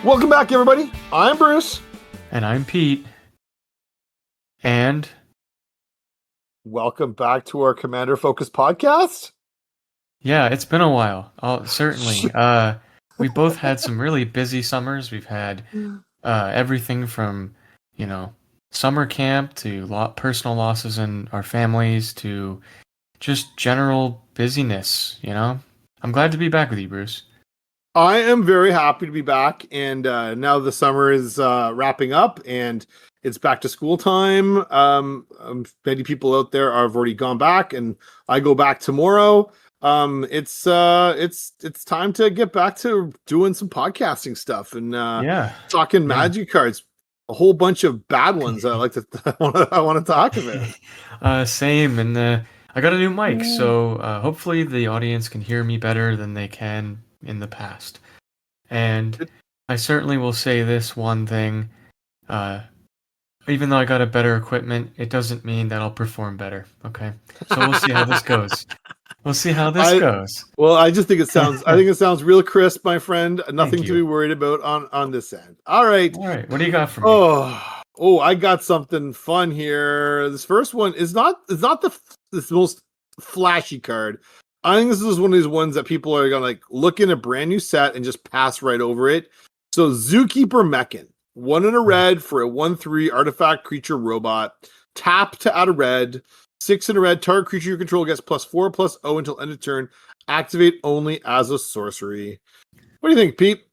Welcome back, everybody. I'm Bruce. And I'm Pete. And welcome back to our Commander Focus podcast. Yeah, it's been a while. Certainly. We both had some really busy summers. We've had everything from, summer camp to personal losses in our families to just general busyness, I'm glad to be back with you, Bruce. I am very happy to be back, and now the summer is wrapping up, and it's back to school time. Many people out there have already gone back, and I go back tomorrow. It's time to get back to doing some podcasting stuff and talking Magic cards. A whole bunch of bad ones I like to I want to talk about. Same, and I got a new mic, so hopefully the audience can hear me better than they can in the past. And I certainly will say this one thing, even though I got a better equipment, it doesn't mean that I'll perform better, okay? So we'll see how this goes. We'll see how this goes. Well, I just think it sounds real crisp, my friend. Nothing to be worried about on this end. All right. What do you got for me? Oh, I got something fun here. This first one is not the most flashy card. I think this is one of these ones that people are gonna look in a brand new set and just pass right over it. So Zookeeper Mechan, 1 in a red for a 1/3 artifact creature robot. Tap to add a red. 6 in a red. Target creature you control gets +4/+0 until end of turn. Activate only as a sorcery. What do you think, Pete?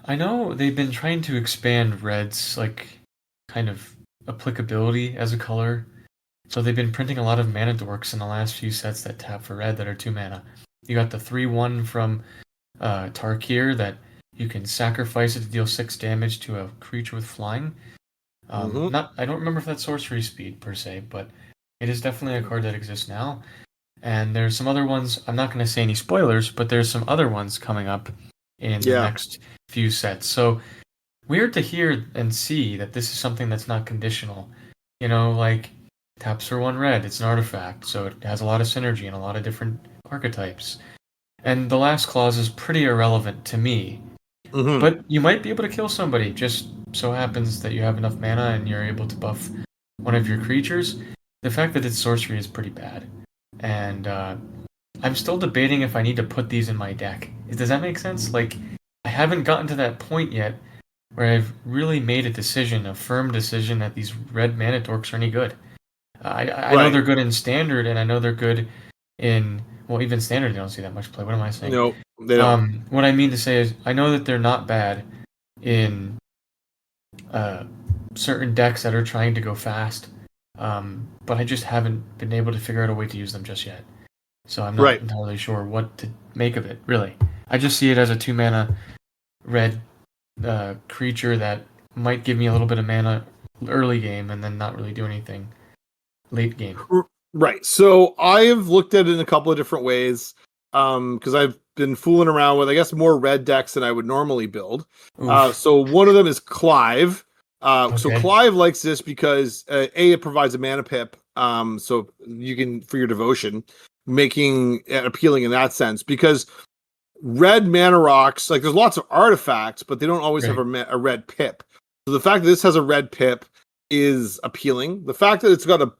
I know they've been trying to expand red's kind of applicability as a color. So they've been printing a lot of mana dorks in the last few sets that tap for red that are 2 mana. You got the 3/1 from Tarkir that you can sacrifice it to deal 6 damage to a creature with flying. I don't remember if that's sorcery speed per se, but it is definitely a card that exists now. And there's some other ones. I'm not going to say any spoilers, but there's some other ones coming up in the next few sets. So weird to hear and see that this is something that's not conditional. Taps for 1 red, it's an artifact, so it has a lot of synergy and a lot of different archetypes. And the last clause is pretty irrelevant to me. But you might be able to kill somebody. Just so happens that you have enough mana and you're able to buff one of your creatures. The fact that it's sorcery is pretty bad. And I'm still debating if I need to put these in my deck. Does that make sense? I haven't gotten to that point yet where I've really made a firm decision that these red mana dorks are any good. I know they're good in standard, and I know they're good in even standard. They don't see that much play. What am I saying? No, they don't. What I mean to say is, I know that they're not bad in certain decks that are trying to go fast, but I just haven't been able to figure out a way to use them just yet. So I'm not entirely sure what to make of it. Really, I just see it as a 2 mana red creature that might give me a little bit of mana early game, and then not really do anything late game. Right. So I've looked at it in a couple of different ways because I've been fooling around with, I guess, more red decks than I would normally build. So one of them is Clive. So Clive likes this because it provides a mana pip, so you can, for your devotion, making it appealing in that sense, because red mana rocks, there's lots of artifacts, but they don't always have a red pip. So the fact that this has a red pip is appealing. The fact that it's got a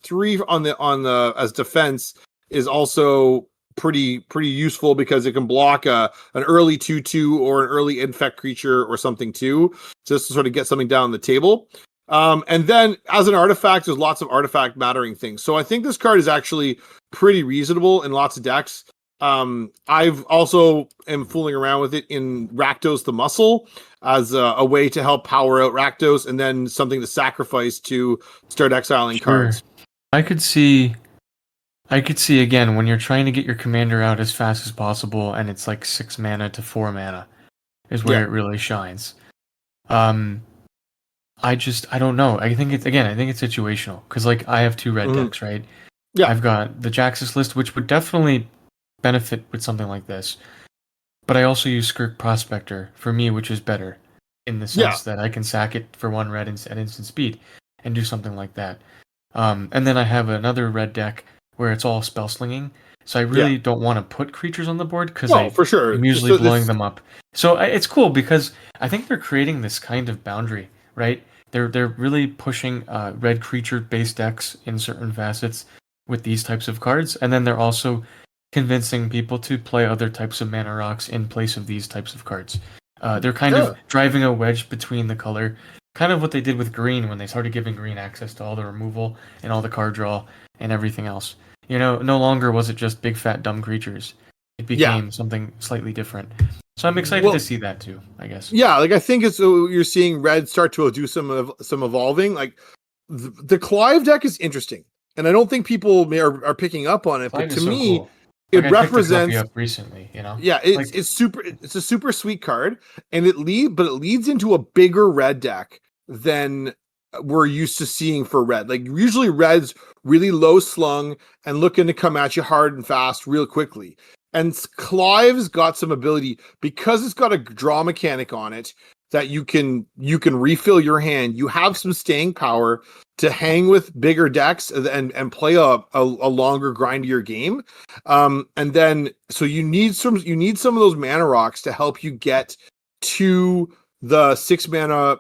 3 on the as defense is also pretty useful, because it can block an early 2/2 or an early infect creature or something too, just to sort of get something down the table. And then as an artifact, there's lots of artifact mattering things. So I think this card is actually pretty reasonable in lots of decks. I've also am fooling around with it in Rakdos the Muscle as a way to help power out Rakdos, and then something to sacrifice to start exiling cards. I could see again, when you're trying to get your commander out as fast as possible, and it's 6 mana to 4 mana is where it really shines. I don't know. I think it's situational, because I have 2 red decks, right? Yeah. I've got the Jaxus list, which would definitely benefit with something like this, but I also use Skirk Prospector for me, which is better in the sense that I can sack it for 1 red at instant speed and do something like that. And then I have another red deck where it's all spell slinging. So I Yeah. really don't want to put creatures on the board because No, for sure. I'm usually blowing them up. So it's cool because I think they're creating this kind of boundary, right? They're really pushing red creature based decks in certain facets with these types of cards, and then they're also convincing people to play other types of mana rocks in place of these types of cards. They're kind of driving a wedge between the color, kind of what they did with green when they started giving green access to all the removal and all the card draw and everything else. You know, no longer was it just big fat dumb creatures. It became something slightly different. So I'm excited to see that too, I guess. Yeah, like I think it's you're seeing red start to do some evolving. Like the Clive deck is interesting, and I don't think people are picking up on it. Clive but to is so me, cool. it Like, represents. I picked a copy up recently, you know. Yeah, it's a super sweet card, and it leads into a bigger red deck than we're used to seeing for red. Like usually red's really low slung and looking to come at you hard and fast real quickly. And Clive's got some ability because it's got a draw mechanic on it that you can refill your hand. You have some staying power to hang with bigger decks and play a longer grindier game. And then so you need some of those mana rocks to help you get to the 6 mana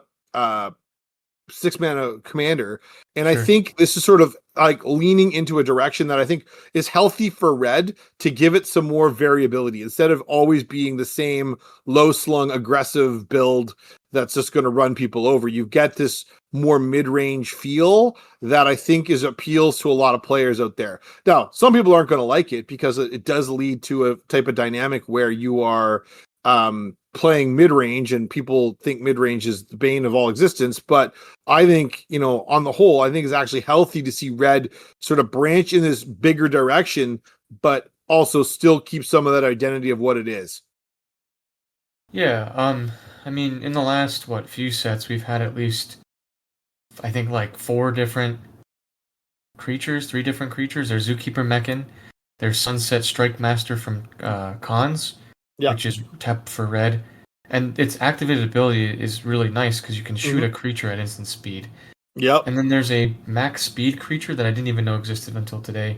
commander. And I think this is sort of like leaning into a direction that I think is healthy for red to give it some more variability instead of always being the same low slung aggressive build that's just going to run people over. You get this more mid-range feel that I think appeals to a lot of players out there. Now, some people aren't going to like it because it does lead to a type of dynamic where you are playing mid-range and people think mid-range is the bane of all existence. But I think, on the whole, I think it's actually healthy to see red sort of branch in this bigger direction, but also still keep some of that identity of what it is. Yeah, I mean, in the last, few sets, we've had at least, I think, like 3 different creatures. There's Zookeeper Mechan, there's Sunset Strike Master from Khans, which is tapped for red. And its activated ability is really nice because you can shoot a creature at instant speed. Yep. And then there's a max speed creature that I didn't even know existed until today,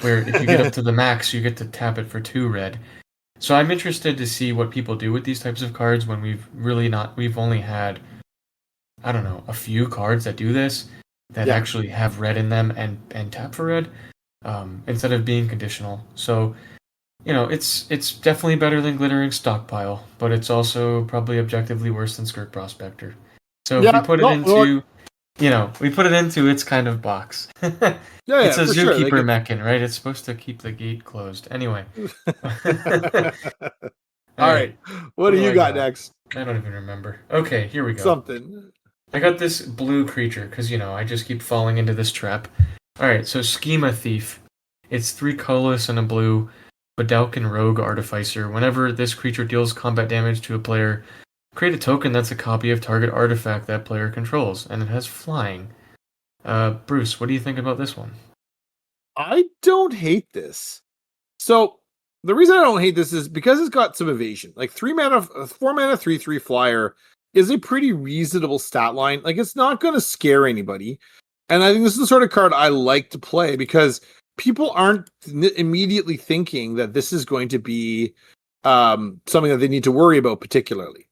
where if you get up to the max, you get to tap it for 2 red. So I'm interested to see what people do with these types of cards when we've only had, I don't know, a few cards that do this, that actually have red in them and tap for red, instead of being conditional. So, it's definitely better than Glittering Stockpile, but it's also probably objectively worse than Skirk Prospector. So if we put it into its kind of box. It's a Zookeeper Mechan, right? It's supposed to keep the gate closed. Anyway. All right. What do you got next? I don't even remember. Okay, here we go. Something. I got this blue creature because, I just keep falling into this trap. All right, so Schema Thief. It's 3 colorless and a blue. Badalkin Rogue Artificer. Whenever this creature deals combat damage to a player, create a token that's a copy of target artifact that player controls, and it has flying. Bruce, what do you think about this one? I don't hate this. So the reason I don't hate this is because it's got some evasion. Like 4 mana, 3/3 flyer is a pretty reasonable stat line. Like it's not going to scare anybody. And I think this is the sort of card I like to play because people aren't immediately thinking that this is going to be something that they need to worry about particularly.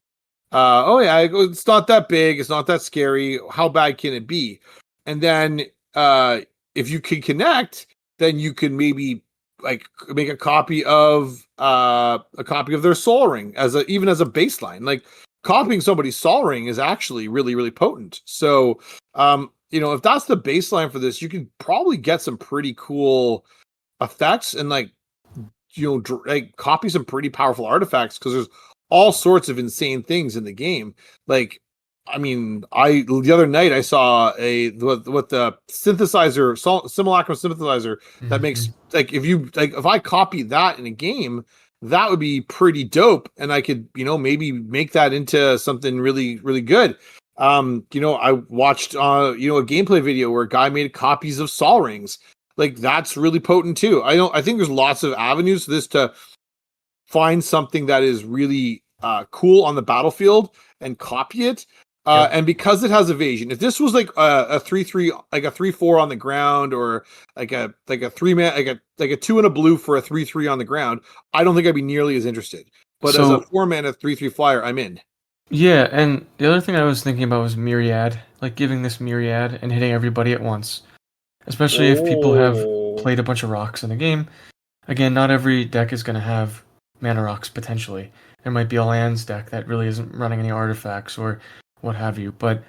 It's not that big. It's not that scary. How bad can it be? And then if you can connect, then you can maybe like make a copy of their Sol Ring even as a baseline. Like copying somebody's Sol Ring is actually really, really potent. So if that's the baseline for this, you can probably get some pretty cool effects and copy some pretty powerful artifacts because there's all sorts of insane things in the game. Like, I mean, the other night I saw the synthesizer, simulacrum synthesizer that makes if I copy that in a game, that would be pretty dope, and I could maybe make that into something really, really good. I watched a gameplay video where a guy made copies of Sol Rings. Like that's really potent too. I think there's lots of avenues for this to find something that is really cool on the battlefield and copy it. And because it has evasion, if this was like a 3/3, like a 3/4 on the ground, or like a 3-man, like a 2 and a blue for a 3/3 on the ground, I don't think I'd be nearly as interested. But as a 4-mana 3/3 flyer, I'm in. Yeah, and the other thing I was thinking about was Myriad, like giving this Myriad and hitting everybody at once. Especially if people have played a bunch of rocks in the game. Again, not every deck is going to have mana rocks potentially. There might be a lands deck that really isn't running any artifacts or what have you. But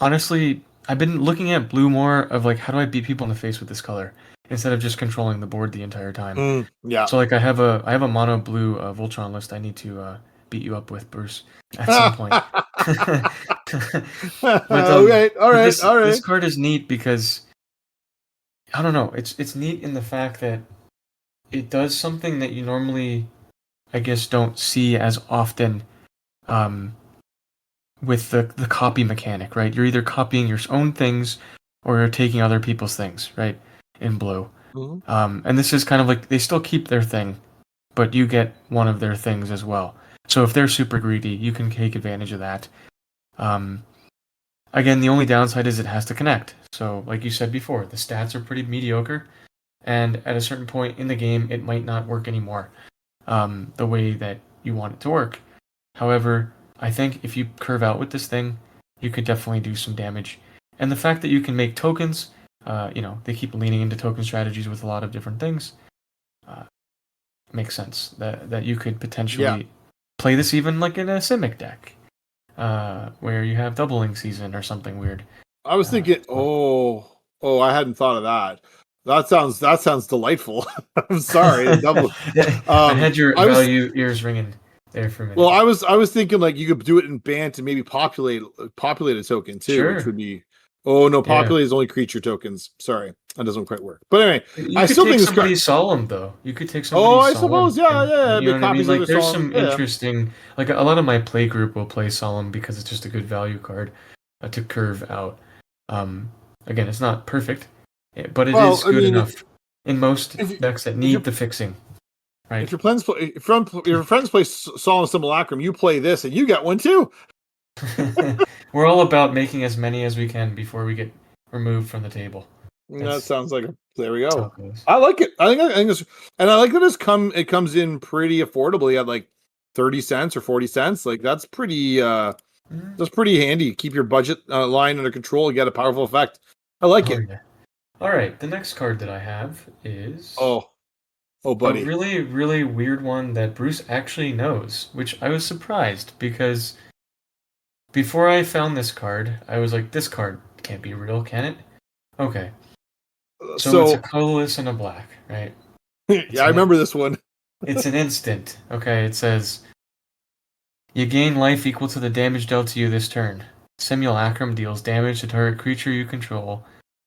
honestly, I've been looking at blue more of like, how do I beat people in the face with this color instead of just controlling the board the entire time. Yeah. So like I have a mono blue Voltron list I need to beat you up with, Bruce, at some point. But, okay, all right. This card is neat because I don't know. It's neat in the fact that it does something that you normally, I guess, don't see as often with the copy mechanic, right? You're either copying your own things or you're taking other people's things, right? In blue. Mm-hmm. And this is kind of like they still keep their thing, but you get one of their things as well. So if they're super greedy, you can take advantage of that. Again, the only downside is it has to connect. So, like you said before, the stats are pretty mediocre, and at a certain point in the game, it might not work anymore the way that you want it to work. However, I think if you curve out with this thing, you could definitely do some damage. And the fact that you can make tokens, they keep leaning into token strategies with a lot of different things, makes sense. That you could potentially play this even like in a Simic deck. Where you have doubling season or something weird. I was thinking, I hadn't thought of that. That sounds delightful. I'm sorry, double. I had your value ears ringing there for a minute. Well, I was thinking like you could do it in Bant and maybe populate a token too, which would be. Oh no, populate is only creature tokens. Sorry, that doesn't quite work. But anyway, I still think somebody solemn though. You could take somebody. Oh, I suppose, yeah. You know what I mean? Like, there's some interesting. Like a lot of my play group will play solemn because it's just a good value card to curve out. Again, it's not perfect, but it is good enough in most decks that need the fixing. Right. If your friends play Solemn Simulacrum, you play this and you get one too. We're all about making as many as we can before we get removed from the table. That sounds like there we go. I like it. I think it's, and I like that it comes in pretty affordably at like 30 cents or 40 cents. Like that's pretty handy. Keep your budget line under control and get a powerful effect. I like it. Yeah. All right, the next card that I have is buddy, a really, really weird one that Bruce actually knows, which I was surprised because before I found this card, I was like, this card can't be real, can it? Okay. So it's a colorless and a black, right? Yeah, I remember this one. It's an instant. Okay, it says, you gain life equal to the damage dealt to you this turn. Simulacrum deals damage to target creature you control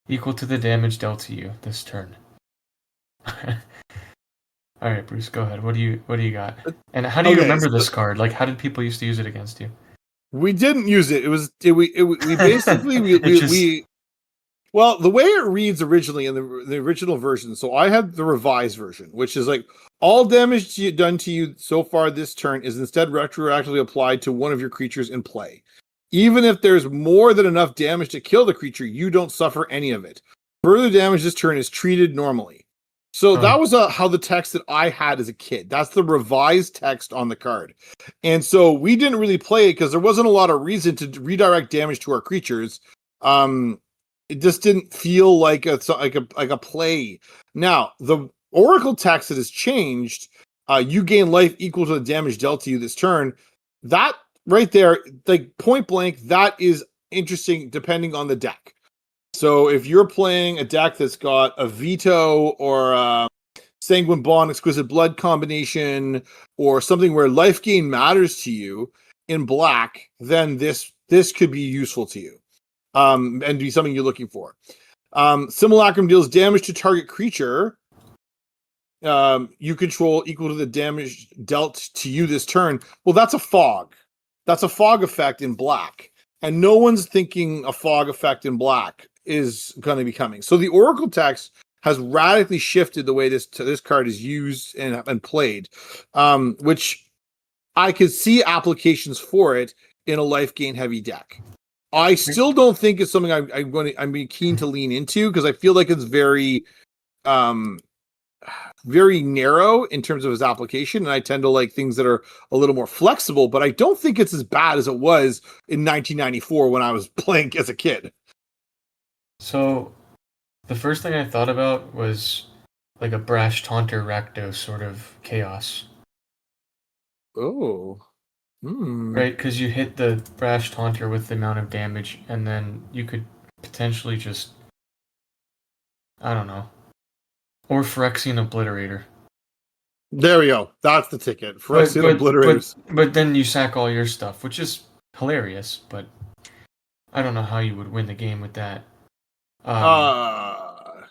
equal to the damage dealt to you this turn. All right, Bruce, go ahead. What do you got? And how do you remember this card? Like, how did people used to use it against you? We didn't use it. We basically well, the way it reads originally in the original version. So I had the revised version, which is like all damage done to you so far this turn is instead retroactively applied to one of your creatures in play. Even if there's more than enough damage to kill the creature, you don't suffer any of it. Further damage this turn is treated normally. So that was how the text that I had as a kid. That's the revised text on the card. And so we didn't really play it because there wasn't a lot of reason to redirect damage to our creatures. It just didn't feel like a play. Now, the Oracle text that has changed, you gain life equal to the damage dealt to you this turn. That right there, like point blank, that is interesting depending on the deck. So if you're playing a deck that's got a Veto or Sanguine Bond, Exquisite Blood combination, or something where life gain matters to you in black, then this could be useful to you and be something you're looking for. Simulacrum deals damage to target creature you control equal to the damage dealt to you this turn. Well, that's a fog. That's a fog effect in black. And no one's thinking a fog effect in black is going to be coming. So the Oracle text has radically shifted the way this card is used and played, which I could see applications for it in a life gain heavy deck. I still don't think it's something I'm being keen to lean into because I feel like it's very very narrow in terms of its application, and I tend to like things that are a little more flexible, but I don't think it's as bad as it was in 1994 when I was playing as a kid. So, the first thing I thought about was like a Brash Taunter Rakdos sort of chaos. Oh. Right, because you hit the Brash Taunter with the amount of damage, and then you could potentially just... I don't know. Or Phyrexian Obliterator. There we go. That's the ticket. Phyrexian Obliterators. But then you sack all your stuff, which is hilarious, but I don't know how you would win the game with that. I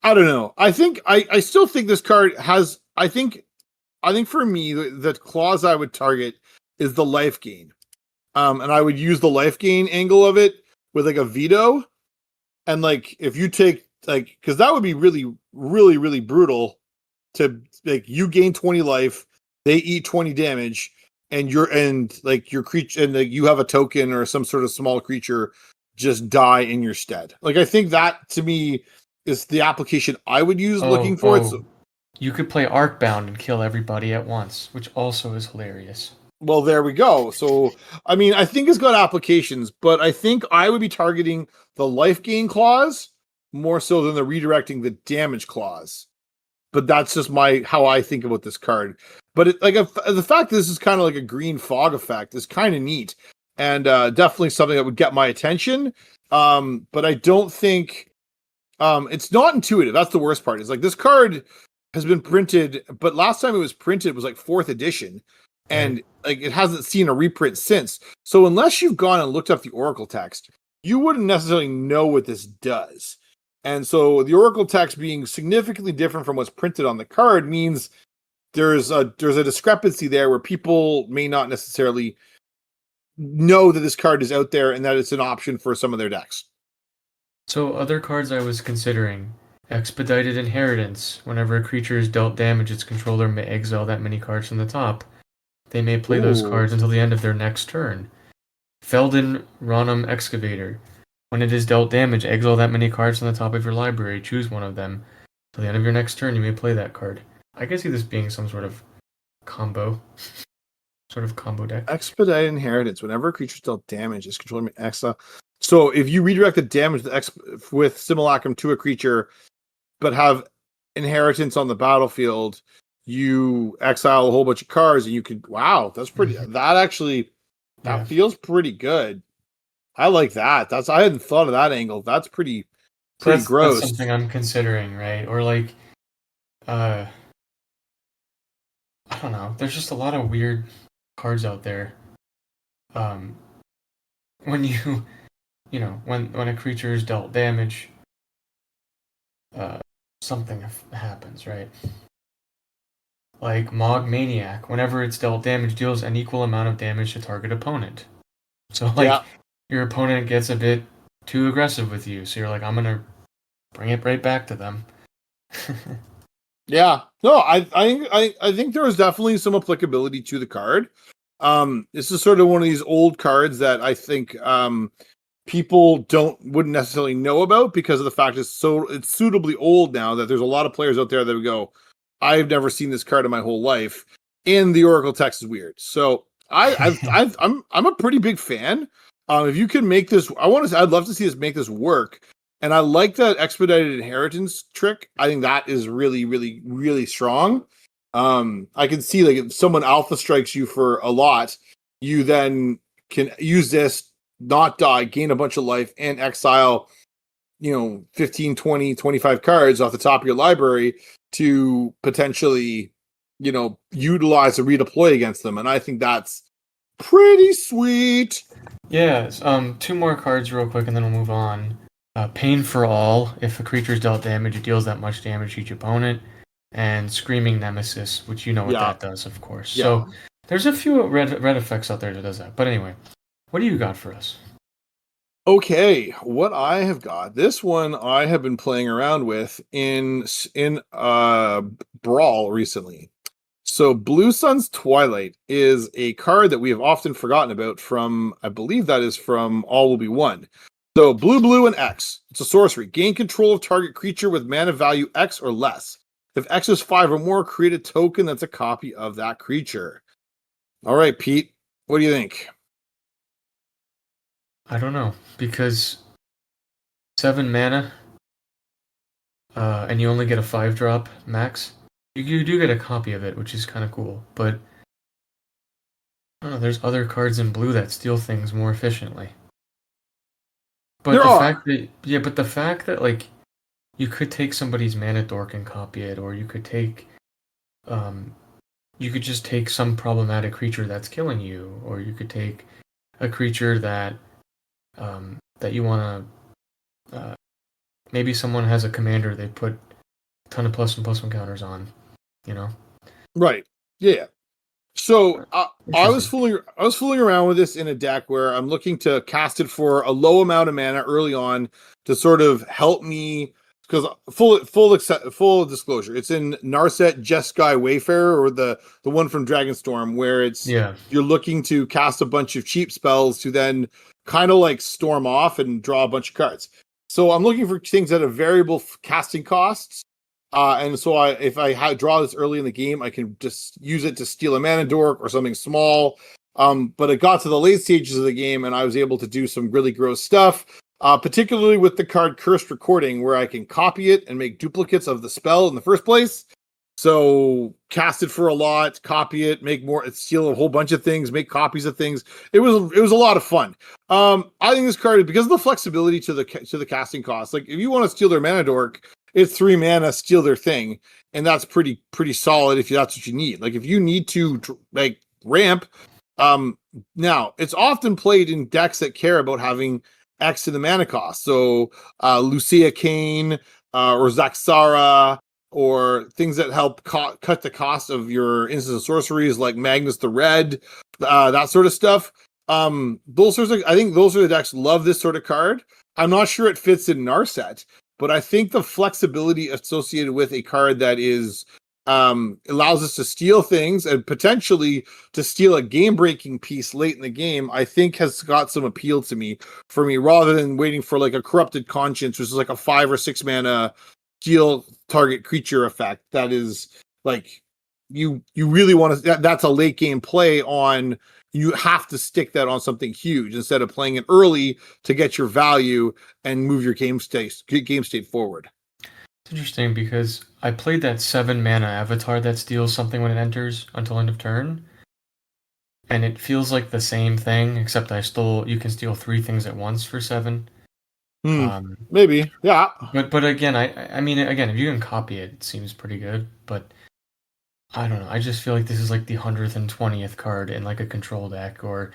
don't know. I think I still think this card has. I think for me the clause I would target is the life gain, and I would use the life gain angle of it with like a veto, and like if you take like because that would be really really really brutal to like you gain 20 life, they eat 20 damage, and your creature and like you have a token or some sort of small creature just die in your stead. Like I think that to me is the application I would use looking for it. So, you could play Arcbound and kill everybody at once, which also is hilarious. well, there we go. So, I mean, I think it's got applications, but I think I would be targeting the life gain clause more so than the redirecting the damage clause. But that's just how I think about this card. But the fact that this is kind of like a green fog effect is kind of neat. And definitely something that would get my attention. But I don't think it's not intuitive. That's the worst part. Is like this card has been printed, but last time it was printed was like 4th edition, and like it hasn't seen a reprint since. So unless you've gone and looked up the Oracle text, you wouldn't necessarily know what this does. And so the Oracle text being significantly different from what's printed on the card means there's a discrepancy there where people may not necessarily know that this card is out there and that it's an option for some of their decks. So other cards I was considering: Expedited Inheritance. Whenever a creature is dealt damage, its controller may exile that many cards from the top. They may play those cards until the end of their next turn. Felden Ronum Excavator. When it is dealt damage, exile that many cards from the top of your library. Choose one of them. Till the end of your next turn, you may play that card. I can see this being some sort of combo. Sort of combo deck. Expedited Inheritance. Whenever a creature is dealt damage, its controller may exile. So if you redirect the damage with Simulacrum to a creature, but have Inheritance on the battlefield, you exile a whole bunch of cards, and you could. Wow, that's pretty. That feels pretty good. I like that. I hadn't thought of that angle. That's pretty gross. That's something I'm considering, right? Or like, I don't know. There's just a lot of weird cards out there. When when a creature is dealt damage, something happens, right? Like Mog Maniac. Whenever it's dealt damage, deals an equal amount of damage to target opponent. So your opponent gets a bit too aggressive with you, so you're like, I'm gonna bring it right back to them. Yeah. No, I think there is definitely some applicability to the card. This is sort of one of these old cards that I think people wouldn't necessarily know about because of the fact it's suitably old now that there's a lot of players out there that would go, I've never seen this card in my whole life, and the Oracle text is weird. So I'm a pretty big fan. If you can make this, I'd love to see us make this work. And I like that Expedited Inheritance trick. I think that is really, really, really strong. I can see like if someone alpha strikes you for a lot, you then can use this, not die, gain a bunch of life, and exile, 15, 20, 25 cards off the top of your library to potentially, utilize or redeploy against them. And I think that's pretty sweet. Yeah, 2 more cards real quick and then we'll move on. Pain for All. If a creature is dealt damage, it deals that much damage to each opponent. And Screaming Nemesis, which you know what that does, of course. Yeah. So there's a few red effects out there that does that. But anyway, what do you got for us? Okay, what I have got, this one I have been playing around with in Brawl recently. So Blue Sun's Twilight is a card that we have often forgotten about from, I believe that is from All Will Be One. So blue, and X. It's a sorcery. Gain control of target creature with mana value X or less. If X is 5 or more, create a token that's a copy of that creature. All right, Pete, what do you think? I don't know, because 7 mana, and you only get a 5-drop max. You do get a copy of it, which is kind of cool, but I don't know, there's other cards in blue that steal things more efficiently. But the fact that like you could take somebody's mana dork and copy it, or you could just take some problematic creature that's killing you, or you could take a creature that that you want to. Maybe someone has a commander they put a ton of +1/+1 counters on, you know. Right. Yeah. So I was fooling around with this in a deck where I'm looking to cast it for a low amount of mana early on to sort of help me, because full disclosure, it's in Narset Jeskai Wayfarer, or the one from Dragonstorm, where you're looking to cast a bunch of cheap spells to then kind of like storm off and draw a bunch of cards. So I'm looking for things that have variable casting costs. And so if I draw this early in the game, I can just use it to steal a mana dork or something small. But it got to the late stages of the game, and I was able to do some really gross stuff, particularly with the card Cursed Recording, where I can copy it and make duplicates of the spell in the first place. So cast it for a lot, copy it, make more, steal a whole bunch of things, make copies of things. It was a lot of fun. I think this card, because of the flexibility to the casting cost, like if you want to steal their mana dork, it's 3 mana, steal their thing, and that's pretty solid if that's what you need. Like if you need to like ramp, now it's often played in decks that care about having X in the mana cost. So Lucia Kane or Zaxara, or things that help cut the cost of your instants and sorceries, like Magnus the Red, that sort of stuff. I think those are the decks love this sort of card. I'm not sure it fits in Narset, but I think the flexibility associated with a card that is allows us to steal things and potentially to steal a game-breaking piece late in the game, I think has got some appeal to me, rather than waiting for like a Corrupted Conscience, which is like a 5 or 6 mana steal target creature effect. That is like you really want to. That's a late game play on. You have to stick that on something huge instead of playing it early to get your value and move your game state forward. It's interesting because I played that 7 mana avatar that steals something when it enters until end of turn, and it feels like the same thing, except you can steal 3 things at once for 7. Maybe, yeah. But again, I mean, again, if you can copy it, it seems pretty good. But I don't know. I just feel like this is like the 100th and 20th card in like a control deck, or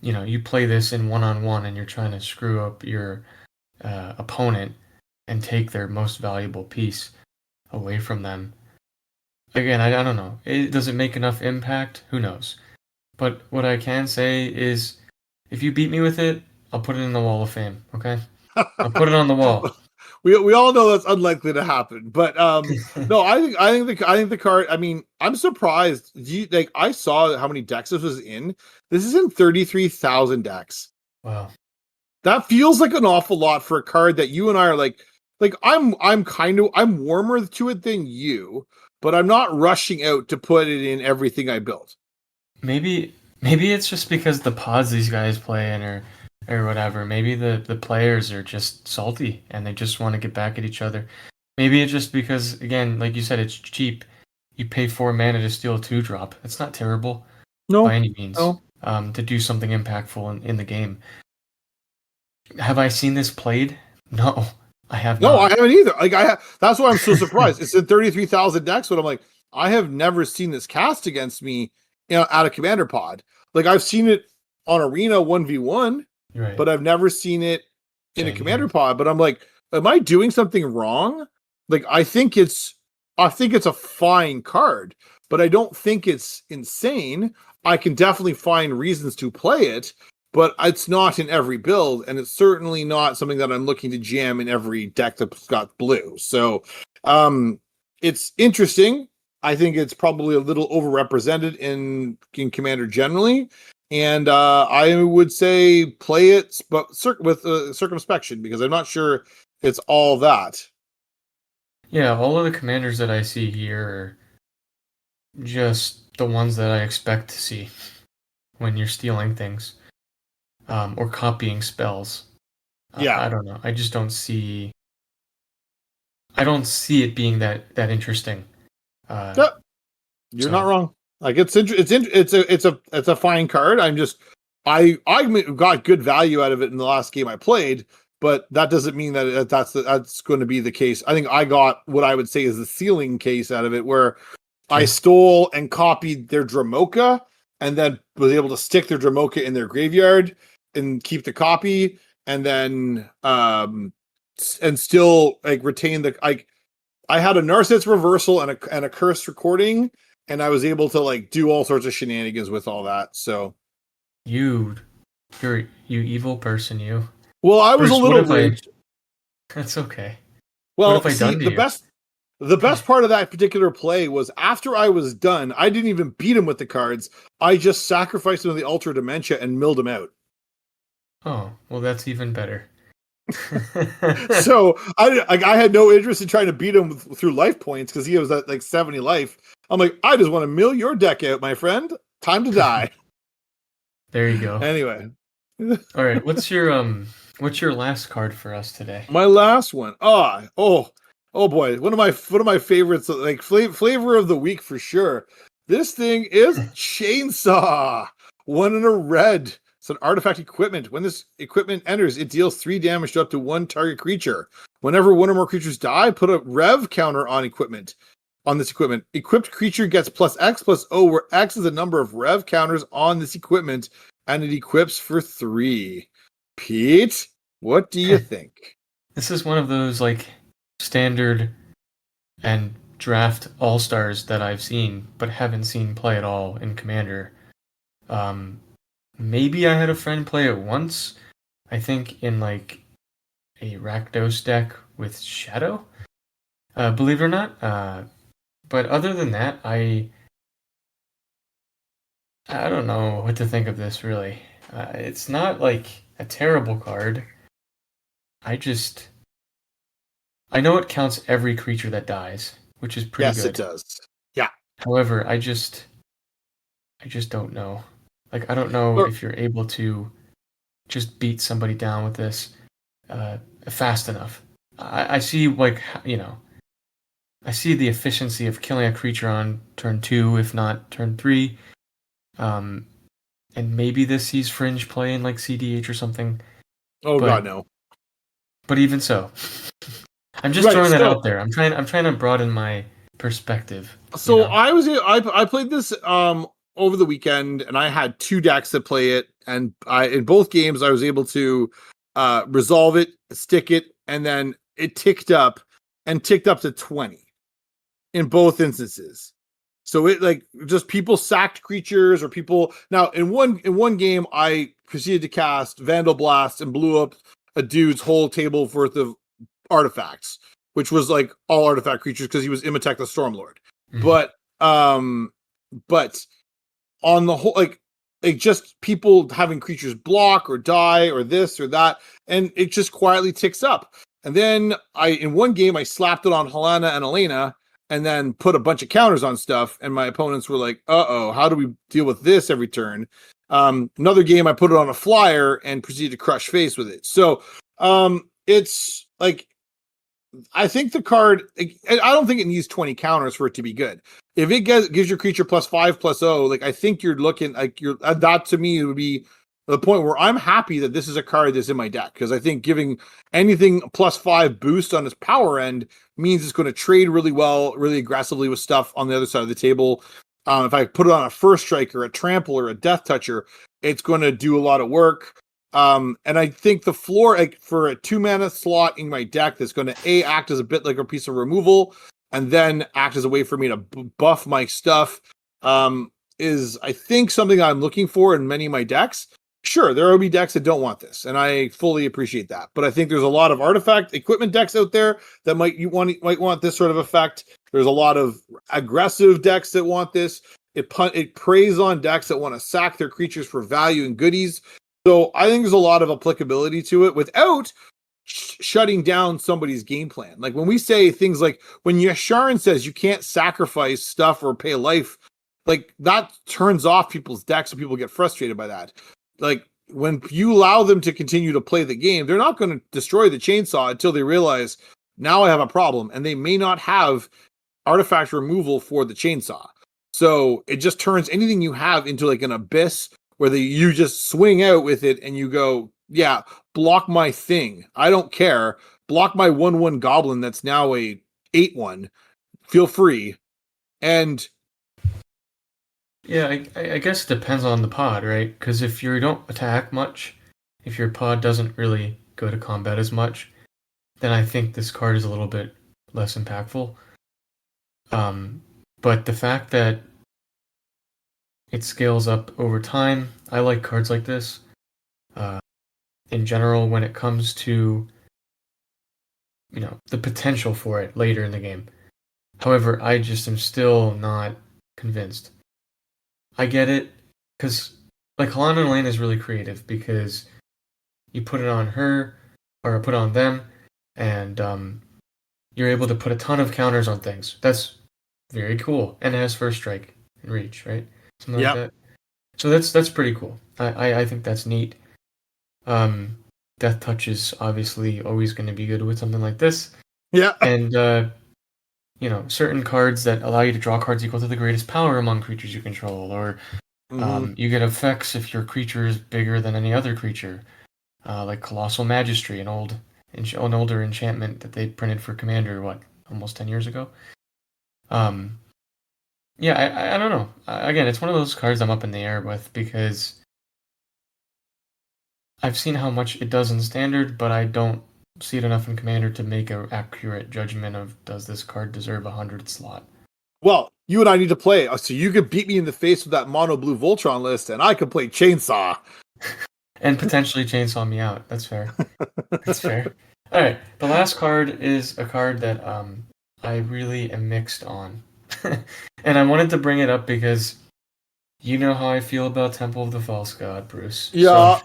you play this in 1-on-1 and you're trying to screw up your opponent and take their most valuable piece away from them. Again, I don't know. Does it make enough impact? Who knows? But what I can say is, if you beat me with it, I'll put it in the Wall of Fame. Okay. I'll put it on the wall. We all know that's unlikely to happen, but no, I think the card. I mean, I'm surprised. I saw how many decks this was in. This is in 33,000 decks. Wow, that feels like an awful lot for a card that you and I are like. I'm warmer to it than you, but I'm not rushing out to put it in everything I built. Maybe it's just because the pods these guys play in or whatever. Maybe the players are just salty and they just want to get back at each other. Maybe it's just because, again, like you said, it's cheap. You pay 4 mana to steal a 2-drop. It's not terrible by any means. No. To do something impactful in the game. Have I seen this played? No, I have not. No, I haven't either. That's why I'm so surprised. It's in 33,000 decks, but I'm like, I have never seen this cast against me, out of Commander Pod. Like I've seen it on Arena 1v1. Right. But I've never seen it in a Commander Pod. But I'm like, am I doing something wrong? Like, I think it's a fine card, but I don't think it's insane. I can definitely find reasons to play it, but it's not in every build, and it's certainly not something that I'm looking to jam in every deck that's got blue. So, it's interesting. I think it's probably a little overrepresented in Commander generally. And I would say play it, but with circumspection, because I'm not sure it's all that. Yeah, all of the commanders that I see here are just the ones that I expect to see when you're stealing things or copying spells. Yeah. I don't know. I just don't see. I don't see it being that interesting. Yeah, you're not wrong. Like it's a fine card. I got good value out of it in the last game I played, but that doesn't mean that that's going to be the case. I think I got what I would say is the ceiling case out of it, where I stole and copied their Dramoka, and then was able to stick their Dramoka in their graveyard and keep the copy, and then and still like retain the like. I had a Narcissus reversal and a cursed recording, and I was able to like do all sorts of shenanigans with all that. So you're you evil person, you. Well, I was Bruce, a little rude. That's okay. Well, what have I done to you? The best part of that particular play was after I was done, I didn't even beat him with the cards. I just sacrificed him to the Altar of Dementia and milled him out. Oh, well, that's even better. So I had no interest in trying to beat him through life points because he was at like 70 life. I'm like, I just want to mill your deck out, my friend. Time to die. There you go. Anyway. All right, what's your last card for us today? My last one. Oh boy, one of my favorites, like flavor of the week for sure. This thing is Chainsaw. 1 in a red. It's an artifact equipment. When this equipment enters, it deals 3 damage to up to 1 target creature. Whenever 1 or more creatures die, put a rev counter on this equipment. Equipped creature gets +X+O, where X is the number of rev counters on this equipment, and it equips for 3. Pete, what do you think? This is one of those like standard and draft all-stars that I've seen but haven't seen play at all in Commander. Maybe I had a friend play it once, I think in like a Rakdos deck with Shadow, believe it or not. But other than that, I don't know what to think of this really. It's not like a terrible card. I know it counts every creature that dies, which is pretty good. Yes, it does. Yeah. However, I just don't know. Like, I don't know if you're able to just beat somebody down with this fast enough. I see, like, I see the efficiency of killing a creature on turn 2, if not turn 3. And maybe this sees Fringe play in, like, CDH or something. God, no. But even so, I'm just throwing that out there. I'm trying to broaden my perspective. So I played this over the weekend, and I had 2 decks that play it, and in both games I was able to resolve it, stick it, and then it ticked up to 20 in both instances. So it like just people sacked creatures or people. Now in one game I proceeded to cast Vandal Blast and blew up a dude's whole table worth of artifacts, which was like all artifact creatures because he was Imhotep the Stormlord. Mm-hmm. But on the whole, like just people having creatures block or die or this or that, and it just quietly ticks up. And then in one game I slapped it on Helena and Elena, and then put a bunch of counters on stuff, and my opponents were like, "Uh-oh, how do we deal with this every turn?" Another game I put it on a flyer and proceeded to crush face with it. So it's like, I think the card, I don't think it needs 20 counters for it to be good. If it gives your creature +5/+0, like I think you're looking like that to me would be the point where I'm happy that this is a card that's in my deck, because I think giving anything +5 boost on its power end means it's going to trade really well, really aggressively with stuff on the other side of the table. If I put it on a First Strike or a Trample or a Death Toucher, it's going to do a lot of work. And I think the floor, like for a 2-mana slot in my deck that's going to act as a bit like a piece of removal and then act as a way for me to buff my stuff, is I think something I'm looking for in many of my decks. Sure, there will be decks that don't want this, and I fully appreciate that. But I think there's a lot of artifact equipment decks out there that might want this sort of effect. There's a lot of aggressive decks that want this. It preys on decks that want to sack their creatures for value and goodies. So I think there's a lot of applicability to it without shutting down somebody's game plan. Like when we say things like when Yasharin says you can't sacrifice stuff or pay life, like that turns off people's decks and people get frustrated by that. Like when you allow them to continue to play the game, they're not going to destroy the chainsaw until they realize now I have a problem, and they may not have artifact removal for the chainsaw. So it just turns anything you have into like an abyss where you just swing out with it and you go, yeah, block my thing. I don't care. Block my 1/1 goblin that's now a 8/1. Feel free. And yeah, I guess it depends on the pod, right? Because if you don't attack much, if your pod doesn't really go to combat as much, then I think this card is a little bit less impactful. But the fact that it scales up over time, I like cards like this. In general, when it comes to the potential for it later in the game. However, I just am still not convinced. I get it, because like Halana Lane is really creative because you put it on her, or put it on them, and you're able to put a ton of counters on things. That's very cool. And it has first strike and reach, right? Something like that. So that's pretty cool. I think that's neat. Death Touch is obviously always going to be good with something like this. Yeah. And certain cards that allow you to draw cards equal to the greatest power among creatures you control, or you get effects if your creature is bigger than any other creature, like Colossal Magistry, an older enchantment that they printed for Commander, almost 10 years ago. I don't know. Again, it's one of those cards I'm up in the air with because I've seen how much it does in Standard, but I don't see it enough in Commander to make an accurate judgment of does this card deserve a 100 slot. Well, you and I need to play, so you could beat me in the face with that mono blue Voltron list, and I could play Chainsaw. And potentially chainsaw me out. That's fair. That's fair. All right, the last card is a card that I really am mixed on. And I wanted to bring it up because you know how I feel about Temple of the False God, Bruce. Yeah.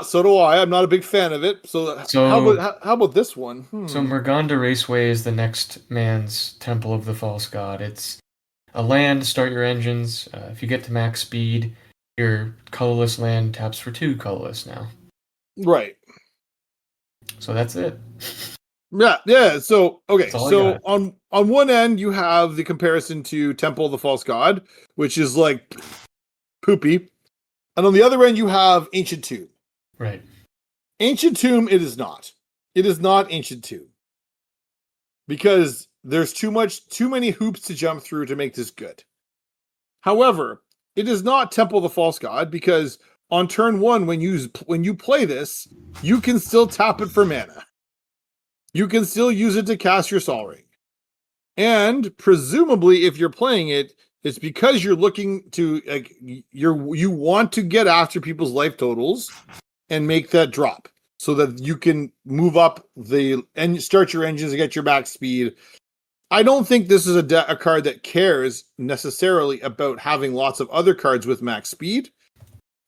So do I. I'm not a big fan of it. So how about this one? So Murganda Raceway is the next man's Temple of the False God. It's a land. Start your engines. If you get to max speed, your colorless land taps for 2 colorless now. Right. So that's it. Yeah. So okay. So on one end you have the comparison to Temple of the False God, which is like poopy, and on the other end you have Ancient Tomb. Right. Ancient Tomb. It is not. It is not Ancient Tomb because there's too many hoops to jump through to make this good. However, it is not Temple of the False God because on turn 1, when you play this, you can still tap it for mana. You can still use it to cast your Sol Ring. And presumably, if you're playing it, it's because you're looking to you want to get after people's life totals and make that drop so that you can move up and start your engines and get your max speed. I don't think this is a card that cares necessarily about having lots of other cards with max speed.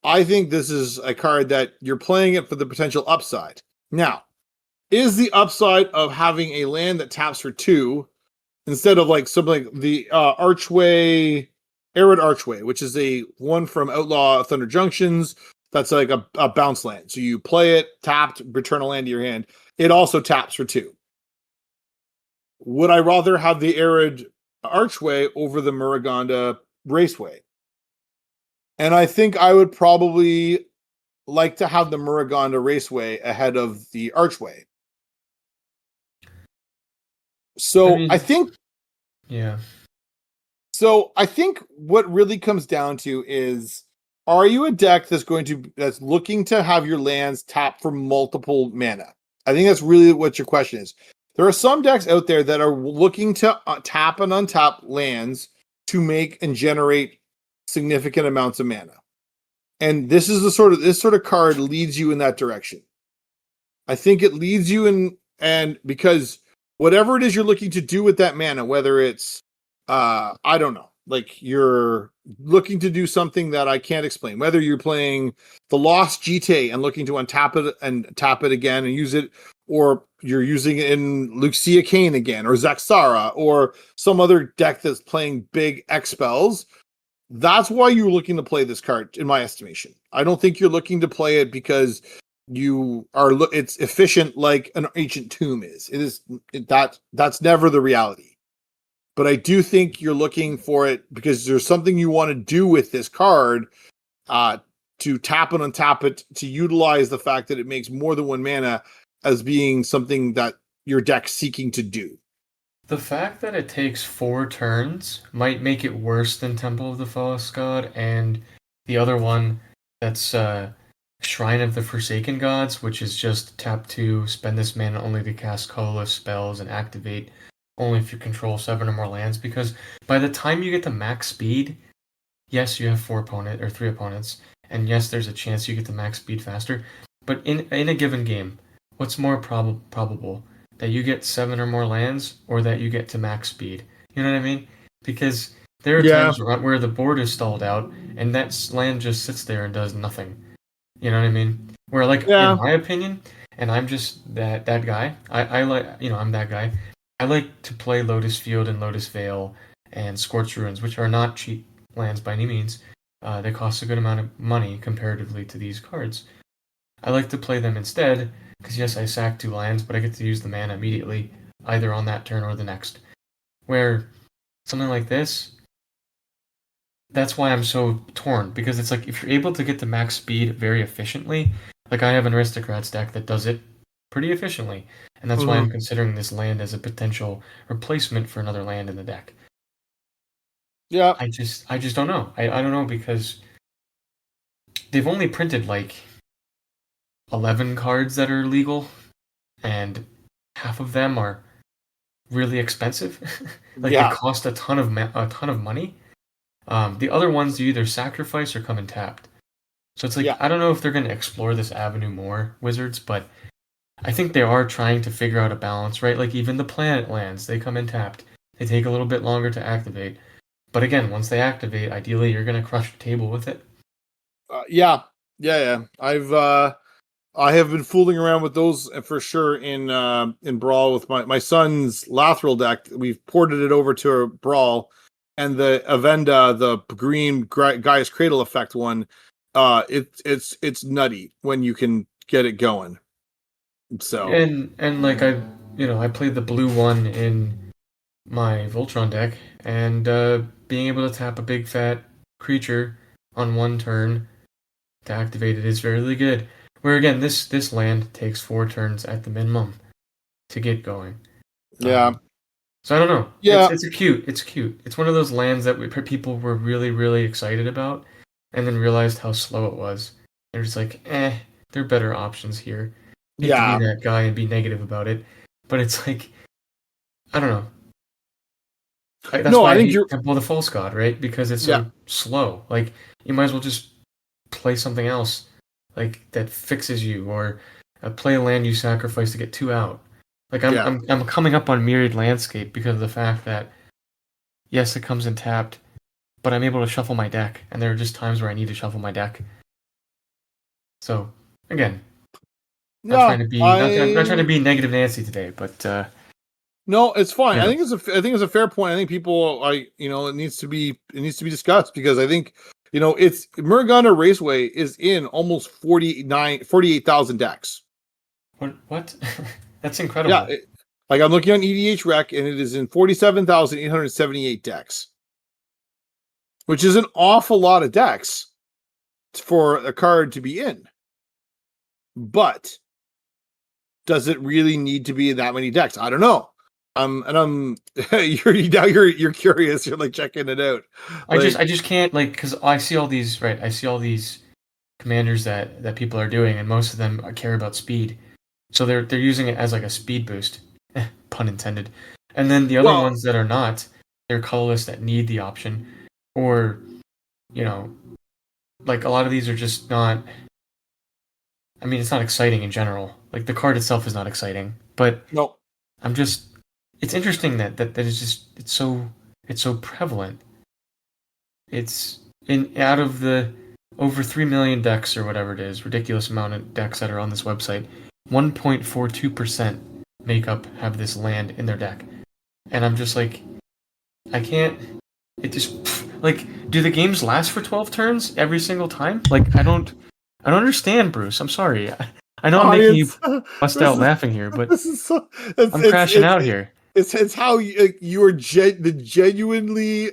I think this is a card that you're playing it for the potential upside. Now, is the upside of having a land that taps for 2 instead of like something like the Arid Archway, which is a one from Outlaw Thunder Junctions. That's like a bounce land. So you play it, tapped, return a land to your hand. It also taps for 2. Would I rather have the Arid Archway over the Murganda Raceway? And I think I would probably like to have the Murganda Raceway ahead of the Archway. So I think what really comes down to is, are you a deck that's looking to have your lands tap for multiple mana? I think that's really what your question is. There are some decks out there that are looking to tap and untap lands to make and generate significant amounts of mana. And this sort of card leads you in that direction. I think it leads you in, and because whatever it is you're looking to do with that mana, whether it's I don't know, like you're looking to do something that I can't explain, whether you're playing the Lost GT and looking to untap it and tap it again and use it, or you're using it in Luxia Kane again, or Zaxara, or some other deck that's playing big X spells. That's why you're looking to play this card, in my estimation. I don't think you're looking to play it because it's efficient like an ancient tomb is. That's never the reality. But I do think you're looking for it because there's something you want to do with this card, to tap and untap it, to utilize the fact that it makes more than one mana as being something that your deck's seeking to do. The fact that it takes 4 turns might make it worse than Temple of the False God, and the other one that's Shrine of the Forsaken Gods, which is just tap 2, spend this mana only to cast colorless spells and activate only if you control 7 or more lands, because by the time you get to max speed, yes, you have 3 opponents, and yes, there's a chance you get to max speed faster, but in a given game, what's more probable? That you get 7 or more lands, or that you get to max speed? You know what I mean? Because there are times where the board is stalled out, and that land just sits there and does nothing. You know what I mean? Where, in my opinion, and I'm just that guy, I like, I'm that guy. I like to play Lotus Field and Lotus Vale and Scorched Ruins, which are not cheap lands by any means. They cost a good amount of money comparatively to these cards. I like to play them instead, because yes, I sack 2 lands, but I get to use the mana immediately, either on that turn or the next. Where something like this, that's why I'm so torn, because it's like if you're able to get to max speed very efficiently, like I have an Aristocrats deck that does it pretty efficiently, and that's why I'm considering this land as a potential replacement for another land in the deck. Yeah. I just don't know. I don't know, because they've only printed 11 cards that are legal, and half of them are really expensive. They cost a ton of money. The other ones you either sacrifice or come in tapped. So it's I don't know if they're going to explore this avenue more, Wizards, but I think they are trying to figure out a balance, right? Like even the planet lands, they come in tapped. They take a little bit longer to activate. But again, once they activate, ideally you're going to crush the table with it. Yeah. I have been fooling around with those for sure in Brawl with my son's Lathril deck. We've ported it over to a Brawl, and the Avenda, the green Gaia's Cradle effect one, it's nutty when you can get it going. So and I played the blue one in my Voltron deck, and being able to tap a big fat creature on one turn to activate it is really good. Where again, this land takes 4 turns at the minimum to get going. Yeah. So I don't know. Yeah. It's cute. It's one of those lands that people were really, really excited about, and then realized how slow it was. They're just like, there are better options here. Hate to be that guy and be negative about it, but it's like, I don't know. That's why I hate Temple of the False God, right? Because it's so slow. You might as well just play something else, that fixes you, or play a land you sacrifice to get 2 out. I'm coming up on Myriad Landscape because of the fact that yes, it comes in tapped, but I'm able to shuffle my deck, and there are just times where I need to shuffle my deck. So again, not trying to be negative Nancy today, but no, it's fine. I think it's a fair point. I think people, it needs to be discussed, because I think, it's Murugana Raceway is in almost 48,000 decks. What? That's incredible. Yeah, I'm looking on EDH Rec, and it is in 47,878 decks, which is an awful lot of decks for a card to be in. But does it really need to be in that many decks? I don't know. You're curious. You're checking it out. I just can't, because I see all these, right? I see all these commanders that people are doing, and most of them care about speed. So they're using it as a speed boost, pun intended. And then the other ones that are not, they're colorless that need the option, or like a lot of these are just not. I mean, it's not exciting in general. Like the card itself is not exciting, but No. I'm just. It's interesting that it's just it's so prevalent. It's in out of the over 3 million decks or whatever it is, ridiculous amount of decks that are on this website, 1.42% have this land in their deck. And I'm just like, I can't. It just like, do the games last for 12 turns every single time? Like, I don't understand, Bruce. I'm sorry. I know I'm making you bust out laughing here, but this is so, I'm crashing out here. It's how you are genuinely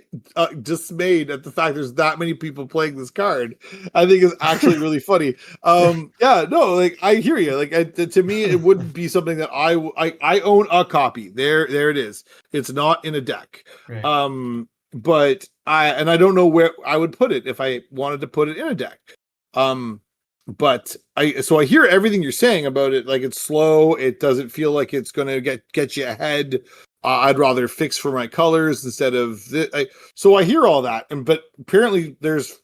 dismayed at the fact there's that many people playing this card. I think is actually really funny. Yeah, no, like I hear you. Like to me, it wouldn't be something that I own a copy. There it is. It's not in a deck. Right. But I don't know where I would put it if I wanted to put it in a deck. But I hear everything you're saying about it. Like it's slow. It doesn't feel like it's going to get you ahead. I'd rather fix for my colors instead of this. So I hear all that. But apparently there's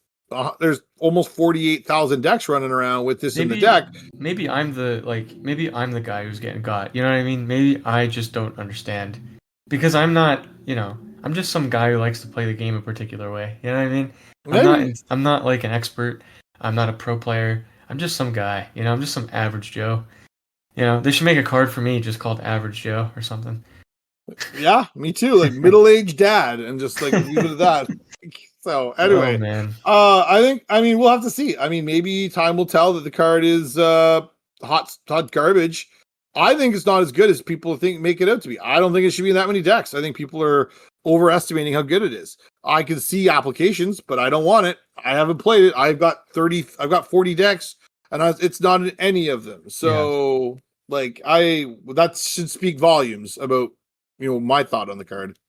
almost 48,000 decks running around with this in the deck. Maybe I'm the guy who's getting got. You know what I mean? Maybe I just don't understand because I'm not. I'm just some guy who likes to play the game a particular way. You know what I mean? I'm not like an expert. I'm not a pro player. I'm just some guy. I'm just some average Joe. They should make a card for me just called Average Joe or something. Yeah, me too. Like middle-aged dad, and just like leave it at that. So anyway, oh, man. I mean, we'll have to see. I mean, maybe time will tell that the card is hot garbage. I think it's not as good as people make it out to be. I don't think it should be in that many decks. I think people are overestimating how good it is. I can see applications, but I don't want it. I haven't played it. I've got 40 decks, and it's not in any of them. So, like, that should speak volumes about my thought on the card.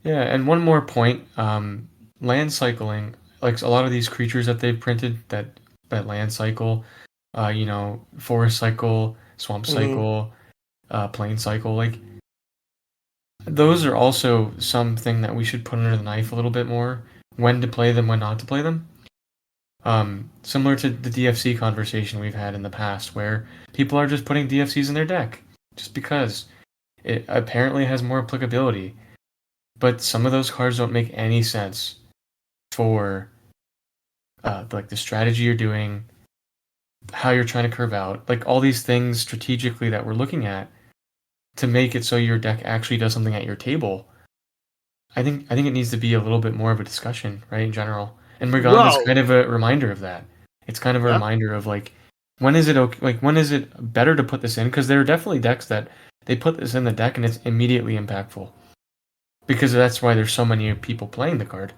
Yeah, and one more point: land cycling. Like a lot of these creatures that they've printed that land cycle, forest cycle, swamp cycle, plain cycle, like. Those are also something that we should put under the knife a little bit more. When to play them, when not to play them. Similar to the DFC conversation we've had in the past, where people are just putting DFCs in their deck just because it apparently has more applicability. But some of those cards don't make any sense for like the strategy you're doing, how you're trying to curve out, like all these things strategically that we're looking at. To make it so your deck actually does something at your table, I think it needs to be a little bit more of a discussion, right? In general, and Mechan is kind of a reminder of that. It's kind of a reminder of like, when is it okay? Like, when is it better to put this in? Because there are definitely decks that they put this in the deck and it's immediately impactful, because that's why there's so many people playing the card.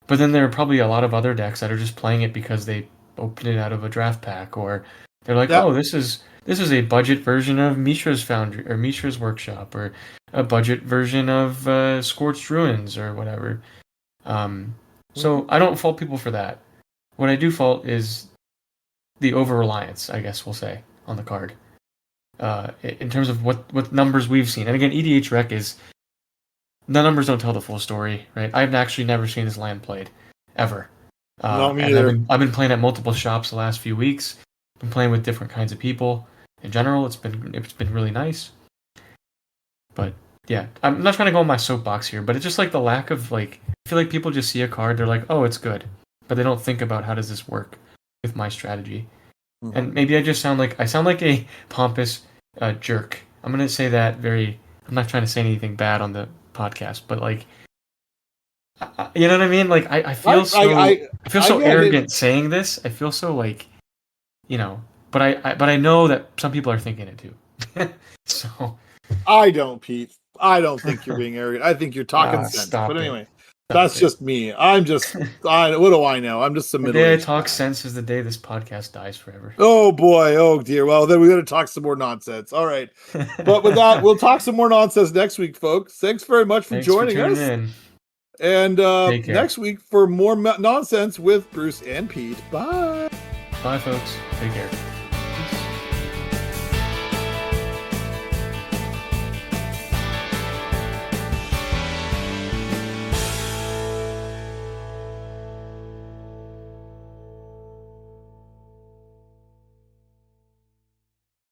But then there are probably a lot of other decks that are just playing it because they opened it out of a draft pack, or they're like, oh, this is a budget version of Mishra's Foundry or Mishra's Workshop, or a budget version of Scorched Ruins or whatever. So I don't fault people for that. What I do fault is the over-reliance, I guess we'll say, on the card. In terms of what numbers we've seen. And again, EDH Rec is... The numbers don't tell the full story, right? I've actually never seen this land played, ever. Not me either. I've been playing at multiple shops the last few weeks. Been playing with different kinds of people. In general, it's been really nice. But yeah, I'm not trying to go on my soapbox here, but it's just like the lack of like, I feel like people just see a card, they're like, oh, it's good, but they don't think about how does this work with my strategy. Mm-hmm. And maybe I sound like a pompous jerk. I'm gonna say that I'm not trying to say anything bad on the podcast, but like, you know what I mean? Like I feel so arrogant saying this. I feel so like, but I know that some people are thinking it too. So I don't, Pete. I don't think you're being arrogant. I think you're talking sense. But anyway, that's just me. I'm just what do I know? I'm just a middle. The day I talk sense is the day this podcast dies forever. Oh boy, oh dear. Well, then we got to talk some more nonsense. All right. But with that, we'll talk some more nonsense next week, folks. Thanks very much for joining us. And next week for more nonsense with Bruce and Pete. Bye. Bye, folks. Take care.